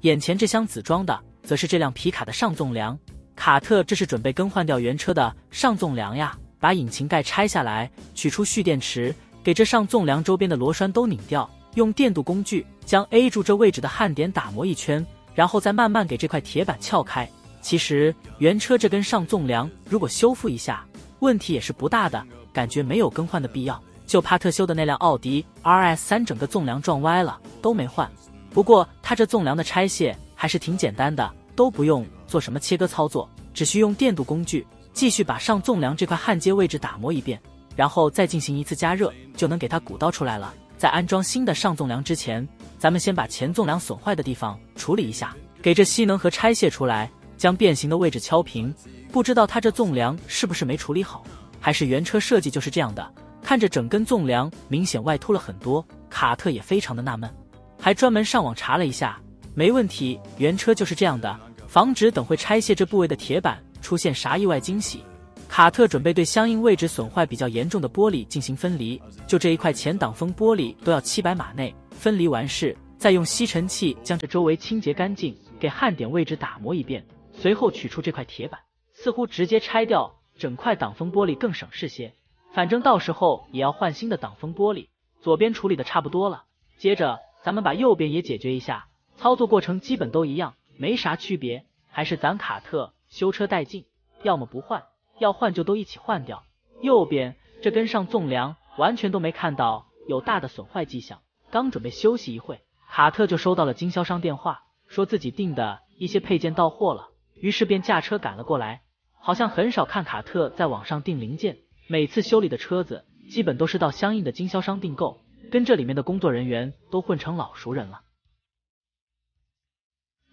眼前这箱子装的则是这辆皮卡的上纵梁。卡特这是准备更换掉原车的上纵梁呀，把引擎盖拆下来，取出蓄电池，给这上纵梁周边的螺栓都拧掉，用电镀工具将 A 柱这位置的焊点打磨一圈，然后再慢慢给这块铁板撬开。其实原车这根上纵梁如果修复一下，问题也是不大的，感觉没有更换的必要。就怕特修的那辆奥迪 RS3 整个纵梁撞歪了，都没换。不过它这纵梁的拆卸还是挺简单的，都不用做什么切割操作，只需用电镀工具继续把上纵梁这块焊接位置打磨一遍，然后再进行一次加热，就能给它鼓捣出来了。在安装新的上纵梁之前，咱们先把前纵梁损坏的地方处理一下，给这吸能盒拆卸出来，将变形的位置敲平。不知道它这纵梁是不是没处理好，还是原车设计就是这样的。看着整根纵梁明显外凸了很多，卡特也非常的纳闷，还专门上网查了一下，没问题，原车就是这样的，防止等会拆卸这部位的铁板出现啥意外惊喜。卡特准备对相应位置损坏比较严重的玻璃进行分离，就这一块前挡风玻璃都要700码内分离完事，再用吸尘器将这周围清洁干净，给焊点位置打磨一遍，随后取出这块铁板，似乎直接拆掉整块挡风玻璃更省事些。反正到时候也要换新的挡风玻璃。左边处理的差不多了，接着咱们把右边也解决一下，操作过程基本都一样，没啥区别，还是咱卡特修车带劲，要么不换，要换就都一起换掉。右边这根上纵梁完全都没看到有大的损坏迹象，刚准备休息一会，卡特就收到了经销商电话，说自己订的一些配件到货了，于是便驾车赶了过来。好像很少看卡特在网上订零件，每次修理的车子基本都是到相应的经销商订购，跟这里面的工作人员都混成老熟人了。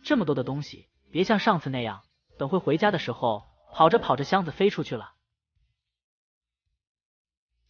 这么多的东西，别像上次那样，等会回家的时候跑着跑着箱子飞出去了。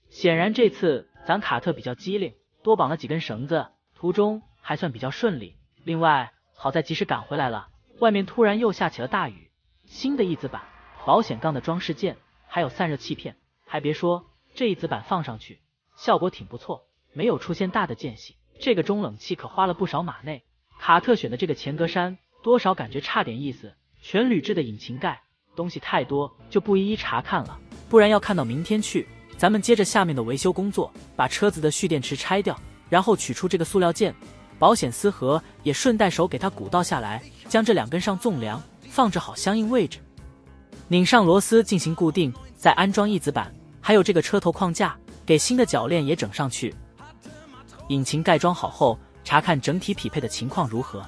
显然这次咱卡特比较机灵，多绑了几根绳子，途中还算比较顺利。另外好在及时赶回来了，外面突然又下起了大雨。新的翼子板、保险杠的装饰件还有散热器片，还别说，这翼子板放上去效果挺不错，没有出现大的间隙。这个中冷器可花了不少码内，卡特选的这个前格栅多少感觉差点意思，全铝制的引擎盖，东西太多就不一一查看了，不然要看到明天去。咱们接着下面的维修工作，把车子的蓄电池拆掉，然后取出这个塑料件，保险丝盒也顺带手给它鼓捣下来，将这2根上纵梁放置好相应位置，拧上螺丝进行固定，再安装翼子板，还有这个车头框架，给新的铰链也整上去。引擎盖装好后，查看整体匹配的情况如何。